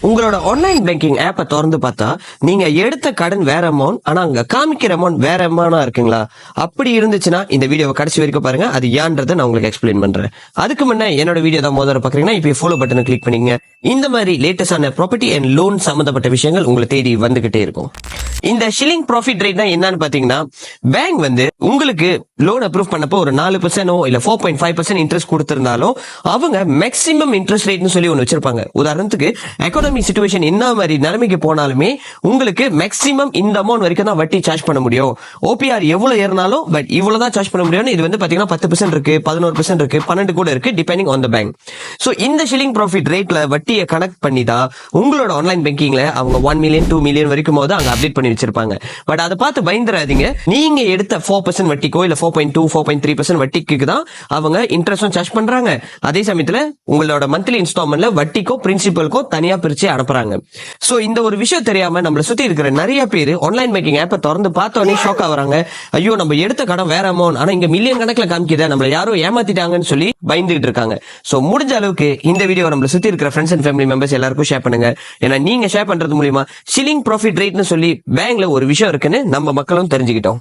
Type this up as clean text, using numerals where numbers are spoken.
உங்களோட online banking ஆப்பை திறந்து பார்த்தா நீங்க எடுத்த கடன் வேற அமௌண்ட், ஆனா அங்க காமிக்கிற அமௌண்ட் வேற அமௌண்டா இருக்குங்களா? அப்படி இருந்துச்சுன்னா இந்த வீடியோவை கடைசி வரைக்கும் பாருங்க. அது ஏன்றதை நான் உங்களுக்கு எக்ஸ்பிளைன் பண்றேன். அதுக்கு முன்ன என்னோட வீடியோ தான் முதல்ல பாக்குறீங்கன்னா இப்போ ஃபாலோ பட்டனை கிளிக் பண்ணீங்க. இந்த மாதிரி லேட்டஸ்டான ப்ராப்பர்ட்டி அண்ட் லோன் சம்பந்தப்பட்ட விஷயங்கள் உங்களை தேடி வந்துகிட்டே இருக்கும். இந்த ஷில்லிங் ப்ராஃபிட் ரேட் என்னன்னு பாத்தீங்கன்னா, பேங்க் வந்து உங்களுக்கு லோன் அப்ரூவ் பண்ணப்போ ஒரு 4% இல்ல 4.5% இன்ட்ரெஸ்ட் கொடுத்திருந்தாலும் அவங்க மேக்ஸிமம் இன்ட்ரெஸ்ட் ரேட்னு சொல்லி ஒன்னு வச்சிருப்பாங்க. உதாரணத்துக்கு எக்கானமி சிச்சுவேஷன் என்ன மாதிரி நிலைமைக்கு போனாலுமே உங்களுக்கு மேக்ஸிமம் இந்த அமௌண்ட் வரைக்கும் தான் வட்டி சார்ஜ் பண்ண முடியும். ஓபிஆர் எவ்வளவு ஏறினாலும் பட் இவ்வளவுதான் சார்ஜ் பண்ண முடியும். இது வந்து பாத்தீங்கன்னா 10% இருக்கு, 11% இருக்கு, 12 கூட இருக்கு, depending on the bank. So இந்த ஷில்லிங் ப்ராஃபிட் ரேட்ல வட்டியை கனெக்ட் பண்ணி தான் உங்களோட ஆன்லைன் பேங்கிங்ல அவங்க 1 மில்லியன் 2 மில்லியன் வரைக்கும் போது அங்க அப்டேட் பண்ணி வச்சிருப்பாங்க. பட் அதை பார்த்து பயந்துராதீங்க. நீங்க எடுத்த 4% வட்டிக்கோ இல்ல 4.2 4.3% வட்டிக்கு தான் அவங்க இன்ட்ரெஸ்டும் சார்ஜ் பண்றாங்க. அதே சமயத்துல உங்களோட மந்த்லி இன்ஸ்டால்மெண்ட்ல வட்டிக்கோ பிரின்சிபலுக்கோ தனியா பிரிச்சு அனுப்புறாங்க. சோ இந்த ஒரு விஷயம் தெரியாம நம்மள சுத்தி இருக்கிற நிறைய பேர் ஆன்லைன் பேங்கிங் ஆப்பை திறந்து பார்த்தோன்னே ஷாக் ஆகுறாங்க. ஐயோ, நம்ம எடுத்த கடன் வேற அமௌண்ட், ஆனா இங்க மில்லியன் கணக்குல காமிக்குதா, நம்மள யாரோ ஏமாத்திட்டாங்கன்னு சொல்லி பயந்துட்டு இருக்காங்க. சோ முடிஞ்ச அளவுக்கு இந்த வீடியோ நம்மள சுத்தி இருக்கிற ஃப்ரெண்ட்ஸ் அண்ட் ஃபேமிலி மெம்பர்ஸ் எல்லாருக்கும் ஷேர் பண்ணுங்க. ஏன்னா நீங்க ஷேர் பண்றது மூலியமா ஷில்லிங் ப்ராஃபிட் ரேட்னு சொல்லி பேங்க்ல ஒரு விஷயம் இருக்குன்னு நம்ம மக்களும் தெரிஞ்சுக்கிட்டோம்.